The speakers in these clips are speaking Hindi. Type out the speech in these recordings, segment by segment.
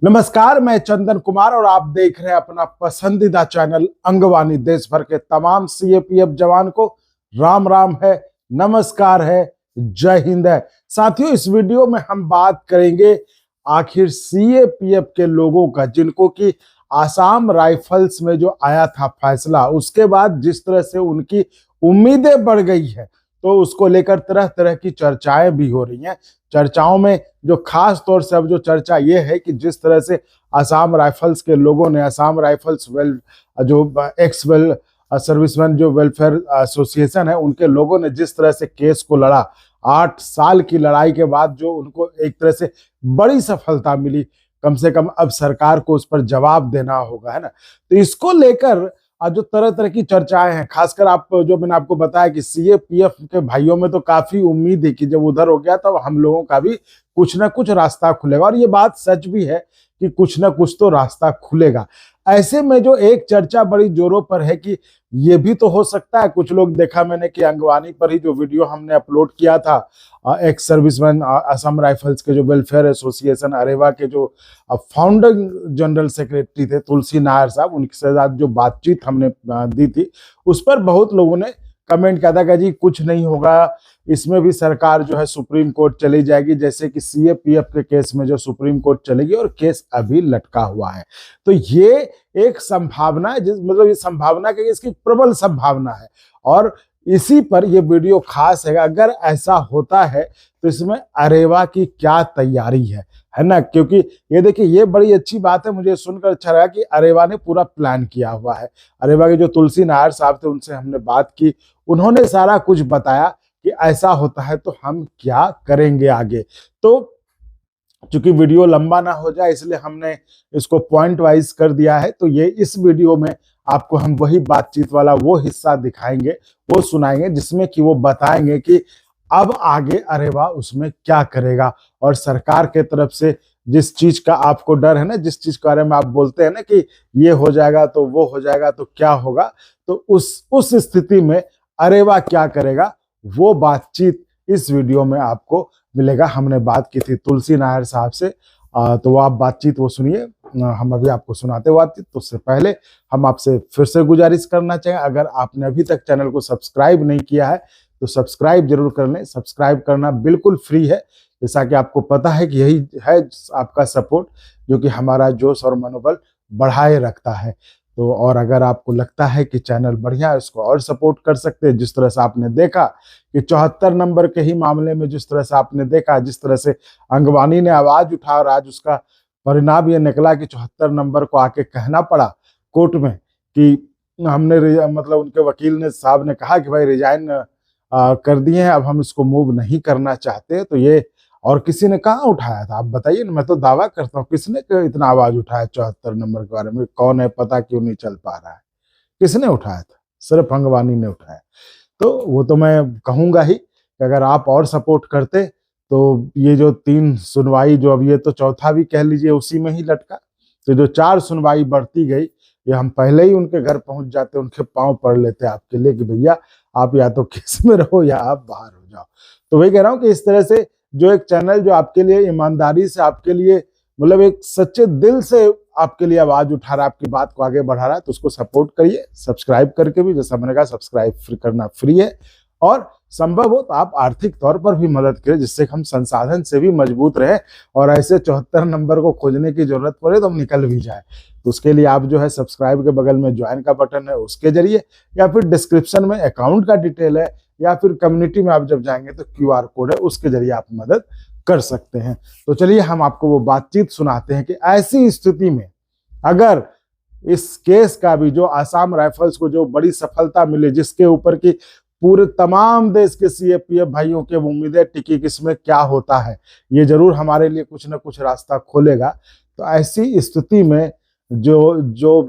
नमस्कार, मैं चंदन कुमार और आप देख रहे हैं अपना पसंदीदा चैनल अंगवानी। देश भर के तमाम सीएपीएफ जवान को राम राम है, नमस्कार है, जय हिंद है। साथियों, इस वीडियो में हम बात करेंगे आखिर सीएपीएफ के लोगों का, जिनको कि आसाम राइफल्स में जो आया था फैसला, उसके बाद जिस तरह से उनकी उम्मीदें बढ़ गई है, तो उसको लेकर तरह तरह की चर्चाएं भी हो रही हैं। चर्चाओं में जो खास तौर से अब जो चर्चा ये है कि जिस तरह से आसाम राइफल्स के लोगों ने, आसाम राइफल्स जो एक्स वेल सर्विसमैन जो वेलफेयर एसोसिएशन है, उनके लोगों ने जिस तरह से केस को लड़ा, 8 साल की लड़ाई के बाद जो उनको एक तरह से बड़ी सफलता मिली, कम से कम अब सरकार को उस पर जवाब देना होगा, है ना। तो इसको लेकर जो तरह तरह की चर्चाएं हैं, खासकर आप जो मैंने आपको बताया कि सीएपीएफ के भाइयों में तो काफी उम्मीद है कि जब उधर हो गया तब हम लोगों का भी कुछ ना कुछ रास्ता खुलेगा, और ये बात सच भी है कि कुछ ना कुछ तो रास्ता खुलेगा। ऐसे में जो एक चर्चा बड़ी जोरों पर है कि ये भी तो हो सकता है, कुछ लोग देखा मैंने कि अंगवानी पर ही जो वीडियो हमने अपलोड किया था, एक्स सर्विसमैन असम राइफल्स के जो वेलफेयर एसोसिएशन अरेवा के जो फाउंडर जनरल सेक्रेटरी थे तुलसी नायर साहब, उनके साथ जो बातचीत हमने दी थी, उस पर बहुत लोगों ने कमेंट किया था कि जी कुछ नहीं होगा, इसमें भी सरकार जो है सुप्रीम कोर्ट चली जाएगी, जैसे कि सीएपीएफ के केस में जो सुप्रीम कोर्ट चलेगी, और केस अभी लटका हुआ है। तो ये एक संभावना है, मतलब ये संभावना की इसकी प्रबल संभावना है, और इसी पर ये वीडियो खास है। अगर ऐसा होता है तो इसमें अरेवा की क्या तैयारी है ना, क्योंकि ये देखिए, ये बड़ी अच्छी बात है, मुझे सुनकर अच्छा लगा कि अरेवा ने पूरा प्लान किया हुआ है। अरेवा के जो तुलसी नायर साहब थे, उनसे हमने बात की, उन्होंने सारा कुछ बताया कि ऐसा होता है तो हम क्या करेंगे आगे। तो चूंकि वीडियो लंबा ना हो जाए, इसलिए हमने इसको पॉइंट वाइज कर दिया है। तो ये इस वीडियो में आपको हम वही बातचीत वाला वो हिस्सा दिखाएंगे, वो सुनाएंगे, जिसमें कि वो बताएंगे कि अब आगे अरेवा उसमें क्या करेगा, और सरकार के तरफ से जिस चीज का आपको डर है ना, जिस चीज के बारे में आप बोलते हैं ना कि ये हो जाएगा तो वो हो जाएगा तो क्या होगा, तो उस स्थिति में अरेवा क्या करेगा, वो बातचीत इस वीडियो में आपको मिलेगा। हमने बात की थी तुलसी नायर साहब से, तो वो आप बातचीत वो सुनिए, हम अभी आपको सुनाते हुए बातचीत। तो उससे पहले हम आपसे फिर से गुजारिश करना चाहेंगे, अगर आपने अभी तक चैनल को सब्सक्राइब नहीं किया है तो सब्सक्राइब जरूर कर लें। सब्सक्राइब करना बिल्कुल फ्री है, जैसा कि आपको पता है कि यही है आपका सपोर्ट जो कि हमारा जोश और मनोबल बढ़ाए रखता है। तो और अगर आपको लगता है कि चैनल बढ़िया है, इसको और सपोर्ट कर सकते हैं। जिस तरह से आपने देखा कि 74 नंबर के ही मामले में जिस तरह से आपने देखा, जिस तरह से अंगवानी ने आवाज उठा, और आज उसका परिणाम ये निकला कि 74 नंबर को आके कहना पड़ा कोर्ट में कि हमने मतलब उनके वकील ने साहब ने कहा कि भाई रिजाइन कर दिए हैं, अब हम इसको मूव नहीं करना चाहते। तो ये और किसी ने कहाँ उठाया था, आप बताइए ना। मैं तो दावा करता हूँ, किसने इतना आवाज उठाया 74 नंबर के बारे में, कौन है, पता क्यों नहीं चल पा रहा है, किसने उठाया था? सिर्फ अंगवानी ने उठाया। तो वो तो मैं कहूंगा ही कि अगर आप और सपोर्ट करते तो ये जो 3 सुनवाई, जो अब ये तो चौथा भी कह लीजिए उसी में ही लटका, तो जो 4 सुनवाई बढ़ती गई, ये हम पहले ही उनके घर पहुंच जाते, उनके पांव पड़ लेते आपके लिए कि भैया आप या तो केस में रहो या आप बाहर हो जाओ। तो वही कह रहा हूँ कि इस तरह से जो एक चैनल जो आपके लिए ईमानदारी से, आपके लिए मतलब एक सच्चे दिल से आपके लिए आवाज उठा रहा है, आपकी बात को आगे बढ़ा रहा है, तो उसको सपोर्ट करिए। सब्सक्राइब करके भी, जैसा मैंने कहा, सब्सक्राइब करना फ्री है, और संभव हो तो आप आर्थिक तौर पर भी मदद करें, जिससे हम संसाधन से भी मजबूत रहे, और ऐसे 74 नंबर को खोजने की जरूरत पड़े तो हम निकल भी जाए। तो उसके लिए आप जो है सब्सक्राइब के बगल में ज्वाइन का बटन है, उसके जरिए, या फिर डिस्क्रिप्शन में अकाउंट का डिटेल है, या फिर कम्युनिटी में आप जब जाएंगे तो QR कोड है, उसके जरिए आप मदद कर सकते हैं। तो चलिए हम आपको वो बातचीत सुनाते हैं कि ऐसी स्थिति में अगर इस केस का भी, जो आसाम राइफल्स को जो बड़ी सफलता मिली, जिसके ऊपर की पूरे तमाम देश के सीएपीएफ भाइयों के उम्मीदें टिकी कि इसमें क्या होता है, ये जरूर हमारे लिए कुछ ना कुछ रास्ता खोलेगा। तो ऐसी स्थिति में जो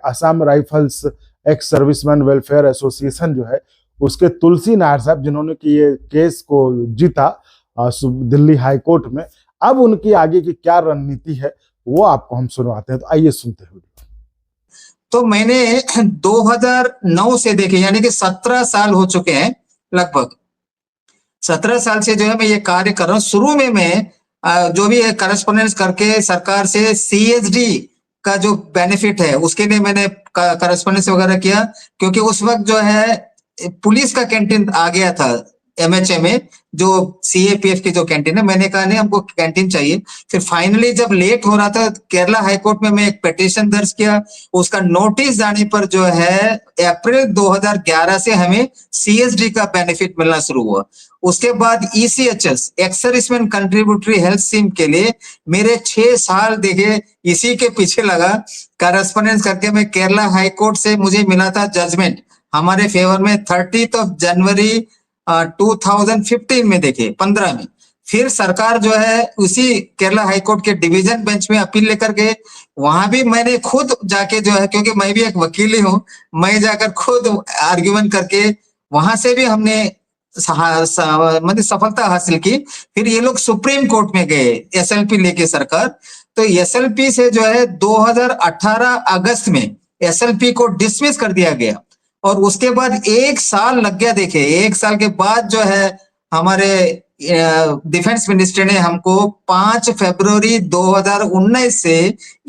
Assam rifles ex serviceman welfare association जो है, उसके तुलसी नायर साहब, जिन्होंने कि ये केस को जीता दिल्ली हाई कोर्ट में, अब उनकी आगे की क्या रणनीति है वो आपको हम सुनवाते हैं। तो आइए सुनते हैं। तो मैंने 2009 से देखे, यानी कि 17 साल हो चुके हैं, लगभग 17 साल से जो है मैं ये कार्य कर रहा हूँ। शुरू में मैं जो भी है करस्पॉन्डेंस करके सरकार से सीएसडी का जो बेनिफिट है उसके लिए मैंने करस्पॉन्डेंस वगैरह किया, क्योंकि उस वक्त जो है पुलिस का कैंटीन आ गया था एमएचए में, जो सीएपीएफ की जो कैंटीन है। मैंने कहा नहीं, हमको कैंटीन चाहिए। फिर फाइनली जब लेट हो रहा था केरला हाईकोर्ट में मैं एक पिटीशन दर्ज किया, उसका नोटिस जाने पर जो है अप्रैल 2011 से हमें सीएसडी का बेनिफिट मिलना शुरू हुआ। उसके बाद ECHS ex serviceman contributory health scheme के लिए मेरे 6 साल देखे इसी के पीछे लगा, करस्पॉन्डेंस करके मैं केरला हाईकोर्ट से मुझे मिला था जजमेंट हमारे फेवर में 30 जनवरी 2015 में, देखे 15 में। फिर सरकार जो है उसी केरला हाईकोर्ट के डिवीजन बेंच में अपील लेकर गए। वहां भी मैंने खुद जाके जो है, क्योंकि मैं भी एक वकील ही हूं, मैं जाकर खुद आर्ग्यूमेंट करके वहां से भी हमने मतलब सफलता हासिल की। फिर ये लोग सुप्रीम कोर्ट में गए एसएलपी लेके सरकार, तो एसएलपी से जो है 2018 अगस्त में एसएलपी को डिसमिस कर दिया गया, और उसके बाद 1 साल लग गया। देखे 1 साल के बाद जो है हमारे डिफेंस मिनिस्ट्री ने हमको 5 फरवरी 2019 से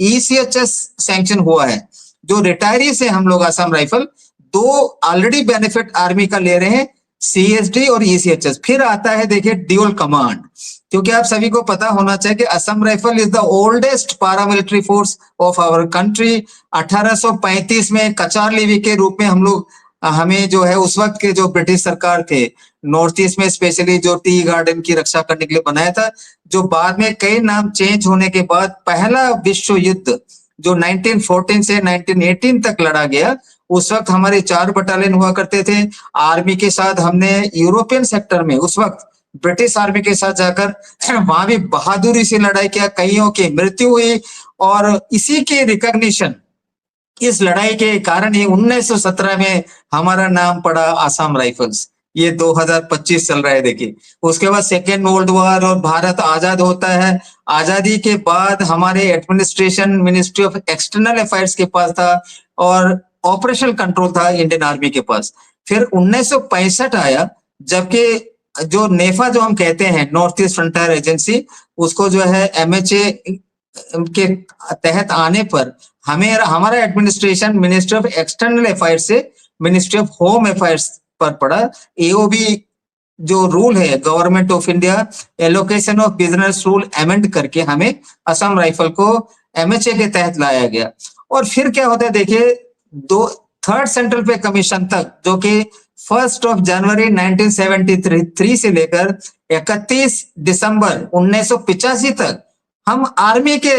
ईसीएचएस सैंक्शन हुआ है, जो रिटायरी से हम लोग Assam rifle 2 already benefit army का ले रहे हैं, सीएसडी और ईसीएचएस। फिर आता है देखिए ड्यूल कमांड, क्योंकि आप सभी को पता होना चाहिए कि Assam rifle is the oldest paramilitary force of our country. 1835 में कचार लेवी के रूप में हम लोग हमें जो है उस वक्त के जो ब्रिटिश सरकार थे नॉर्थ ईस्ट में स्पेशली जो टी गार्डन की रक्षा करने के लिए बनाया था, जो बाद में कई नाम चेंज होने के बाद पहला विश्व युद्ध जो 1914 से 1918 तक लड़ा गया, उस वक्त हमारे 4 बटालियन हुआ करते थे। आर्मी के साथ हमने यूरोपियन सेक्टर में उस वक्त ब्रिटिश आर्मी के साथ जाकर वहां भी बहादुरी से लड़ाई किया, कईयों की मृत्यु हुई, और इसी के रिकॉग्निशन इस लड़ाई के कारण ही 1917 में हमारा नाम पड़ा आसाम राइफल्स। ये 2025 चल रहा है देखिए। उसके बाद सेकेंड वर्ल्ड वॉर और भारत आजाद होता है। आजादी के बाद हमारे administration ministry of external affairs के पास था और ऑपरेशनल कंट्रोल था इंडियन आर्मी के पास। फिर 1965 आया, जबकि जो नेफा जो हम कहते हैं नॉर्थ ईस्ट फ्रंटियर एजेंसी, उसको जो है एमएचए के तहत आने पर हमें हमारा administration ministry of external affairs से मिनिस्ट्री ऑफ होम अफेयर्स पर पड़ा। एओबी जो रूल है government of India allocation of business rule amend करके हमें असम राइफल को एमएचए के तहत लाया गया। और फिर क्या होता है देखिए, 3rd सेंट्रल पे कमीशन तक, जो कि 1 जनवरी 1973 से लेकर 31 दिसंबर 1985 तक हम आर्मी के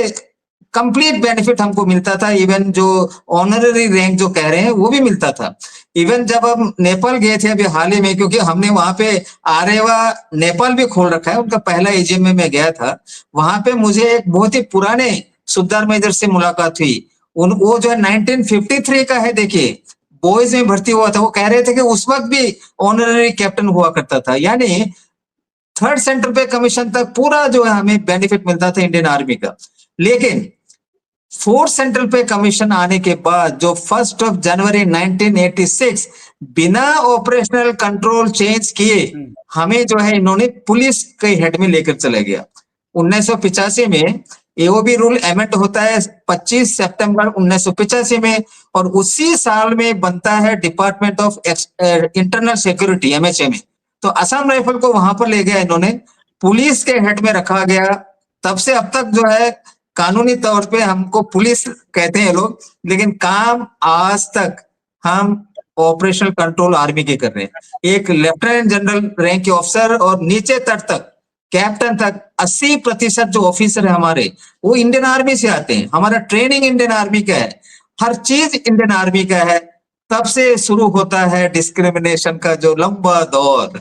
कंप्लीट बेनिफिट हमको मिलता था। इवन जो ऑनररी रैंक जो कह रहे हैं वो भी मिलता था। इवन जब हम नेपाल गए थे अभी हाल ही में, क्योंकि हमने वहां पे आरेवा नेपाल भी खोल रखा है, उनका पहला एजीएम में मैं गया था। वहां पे मुझे एक बहुत ही पुराने सुबेदार मेजर से मुलाकात हुई। वो जो है 1953 का है, देखिए बॉयज में भर्ती हुआ था। वो कह रहे थे कि उस वक्त भी ऑनररी कैप्टन हुआ करता था। यानी 3rd सेंट्रल पे कमीशन तक पूरा जो है हमें बेनिफिट मिलता था इंडियन आर्मी का। लेकिन 4th सेंट्रल पे कमीशन आने के बाद जो 1 जनवरी 1986 बिना ऑपरेशनल कंट्रोल चेंज किए हमें जो है इन्होंने पुलिस के हेड में लेकर चले गया। 1985 में एओबी रूल अमेंड होता है 25 सितंबर 1985 में, और उसी साल में बनता है department of internal security MHA में। तो असम राइफल को वहां पर ले गया इन्होंने, पुलिस के हेड में रखा गया। तब से अब तक जो है कानूनी तौर पे हमको पुलिस कहते हैं लोग, लेकिन काम आज तक हम ऑपरेशनल कंट्रोल आर्मी के कर रहे हैं। एक लेफ्टिनेंट जनरल रैंक के ऑफिसर और नीचे तक कैप्टन तक 80% जो ऑफिसर है हमारे, वो इंडियन आर्मी से आते हैं। हमारा ट्रेनिंग इंडियन आर्मी का है, हर चीज इंडियन आर्मी का है। तब से शुरू होता है डिस्क्रिमिनेशन का जो लंबा दौर,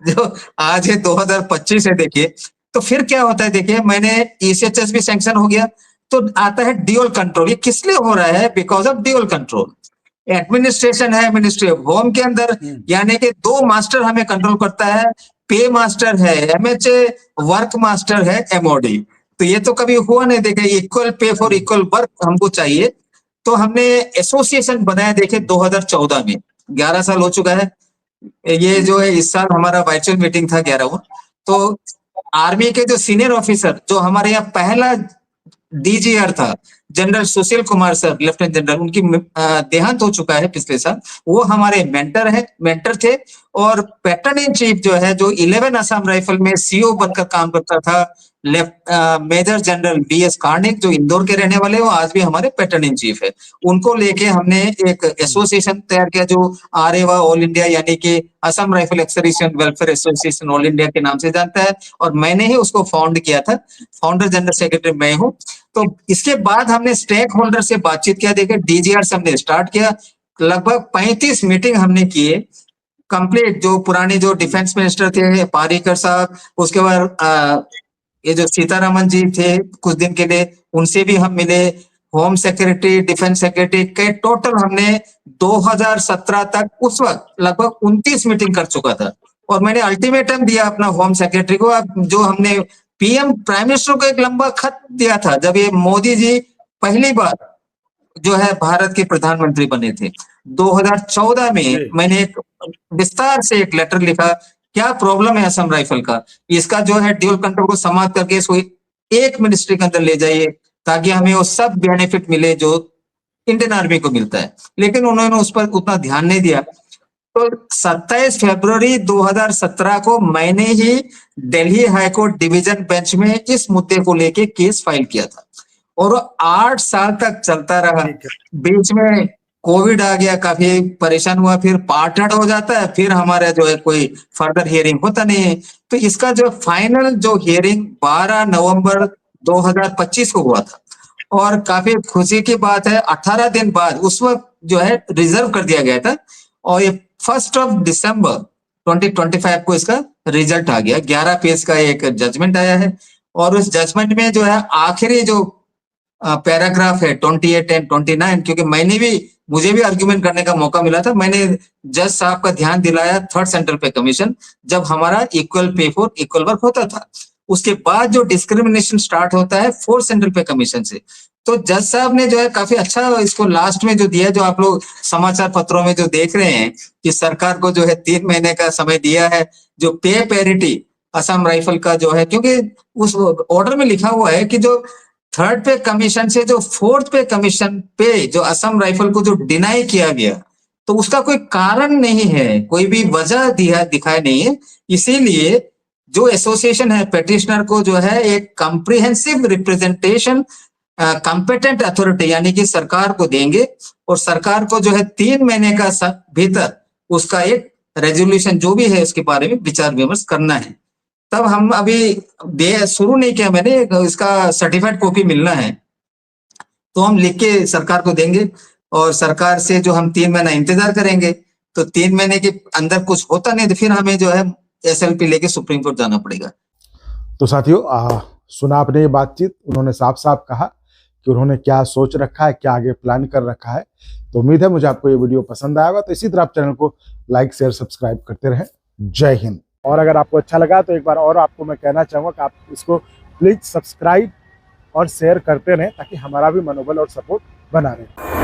जो आज है 2025 है देखिए। तो फिर क्या होता है देखिए, मैंने ईसीएचएस भी सैंक्शन हो गया, तो आता है ड्यूल कंट्रोल। ये किस लिए हो रहा है? Because of dual control. Administration है मिनिस्ट्री ऑफ होम के अंदर, यानी कि 2 मास्टर हमें कंट्रोल करता है। पे मास्टर है एमएचए, वर्क मास्टर है एमओडी। तो ये तो कभी हुआ नहीं देखे, equal pay for equal work हमको चाहिए। तो हमने एसोसिएशन बनाया देखे 2014 में, 11 साल हो चुका है। ये जो है इस साल हमारा वर्चुअल मीटिंग था 11वां। तो आर्मी के जो सीनियर ऑफिसर, जो हमारे यहाँ पहला डीजीआर था, general Sushil Kumar sir, lieutenant general, उनकी देहांत हो चुका है पिछले साल, वो हमारे मेंटर थे। और पैटर्न इन चीफ जो है, जो 11 असम राइफल में सीओ बनकर काम करता था, मेजर जनरल बीएस कार्निक, जो इंदौर के रहने वाले, वो आज भी हमारे पैटर्न इन चीफ है। उनको लेके हमने एक एसोसिएशन तैयार किया जो आरेवा ऑल इंडिया, यानी कि Assam rifle exservicemen welfare association all India के नाम से जानता है, और मैंने ही उसको फाउंड किया था। फाउंडर जनरल सेक्रेटरी मैं हूँ। तो इसके बाद हमने स्टेक होल्डर से बातचीत किया, देखिए डीजीआर से हमने स्टार्ट किया, लगभग 35 मीटिंग हमने किए कंप्लीट। जो पुराने जो डिफेंस मिनिस्टर थे पारीकर साहब, उसके बाद ये जो सीतारामन जी थे कुछ दिन के लिए, उनसे भी हम मिले, होम सेक्रेटरी, डिफेंस सेक्रेटरी के, टोटल हमने 2017 तक उस वक्त लगभग 29 मीटिंग कर चुका था। और मैंने अल्टीमेटम दिया अपना होम सेक्रेटरी को, जो हमने पीएम प्राइम मिनिस्टर को एक लंबा खत दिया था जब ये मोदी जी पहली बार जो है भारत के प्रधानमंत्री बने थे 2014 में। मैंने एक विस्तार से एक लेटर लिखा, क्या प्रॉब्लम है असम राइफल का, इसका जो है ड्यूल कंट्रोल को समाप्त करके इसको एक मिनिस्ट्री के अंदर ले जाइए, ताकि हमें वो सब बेनिफिट मिले जो इंडियन आर्मी को मिलता है। लेकिन उन्होंने उस पर उतना ध्यान नहीं दिया। तो 27 फरवरी 2017 को मैंने ही दिल्ली हाईकोर्ट डिवीजन बेंच में इस मुद्दे को लेके केस फाइल किया था, और 8 साल तक चलता रहा। बीच में कोविड आ गया, काफी परेशान हुआ, फिर पार्टनर हो जाता है, फिर हमारा जो है कोई फर्दर हियरिंग होता नहीं है। तो इसका जो फाइनल जो हियरिंग 12 नवंबर 2025 को हुआ था, और काफी खुशी की बात है 18 दिन बाद उस वक्त जो है रिजर्व कर दिया गया था, और ये 1 दिसंबर 2025 को इसका रिजल्ट आ गया। 11 पेज का एक जजमेंट आया है, और उस जजमेंट में जो है आखिरी जो पैराग्राफ है 28 एंड 29, क्योंकि मुझे भी आर्ग्यूमेंट करने का मौका मिला था, मैंने जज साहब का ध्यान दिलाया थर्ड सेंट्रल पे कमीशन, जब हमारा equal pay for equal work होता था। उसके बाद जो डिस्क्रिमिनेशन स्टार्ट होता है फोर्थ सेंट्रल पे कमीशन से। तो जज साहब ने जो है काफी अच्छा इसको लास्ट में जो दिया, जो आप लोग समाचार पत्रों में जो देख रहे हैं कि सरकार को जो है 3 महीने का समय दिया है, जो पे पैरिटी असम राइफल का जो है, क्योंकि उस ऑर्डर में लिखा हुआ है कि जो थर्ड पे कमीशन से जो फोर्थ पे कमीशन पे जो असम राइफल को जो डिनाई किया गया, तो उसका कोई कारण नहीं है, कोई भी वजह दिखाई नहीं है। इसीलिए जो एसोसिएशन है पेटिशनर को जो है एक कॉम्प्रिहेंसिव रिप्रेजेंटेशन कॉम्पिटेंट अथॉरिटी यानी कि सरकार को देंगे, और सरकार को जो है 3 महीने का भीतर उसका एक रेजोल्यूशन जो भी है उसके बारे में विचार विमर्श करना है। तब हम अभी शुरू नहीं किया मैंने, इसका सर्टिफाइड कॉपी मिलना है, तो हम लिख के सरकार को देंगे, और सरकार से जो हम 3 महीना इंतजार करेंगे। तो 3 महीने के अंदर कुछ होता नहीं तो फिर हमें जो है एसएलपी लेके सुप्रीम कोर्ट जाना पड़ेगा। तो साथियों, सुना आपने ये बातचीत, उन्होंने साफ साफ कहा कि उन्होंने क्या सोच रखा है, क्या आगे प्लान कर रखा है। तो उम्मीद है मुझे आपको ये वीडियो पसंद आएगा। तो इसी तरह आप चैनल को लाइक शेयर सब्सक्राइब करते रहें। जय हिंद। और अगर आपको अच्छा लगा तो एक बार और आपको मैं कहना चाहूँगा कि आप इसको प्लीज सब्सक्राइब और शेयर करते रहें, ताकि हमारा भी मनोबल और सपोर्ट बना रहे।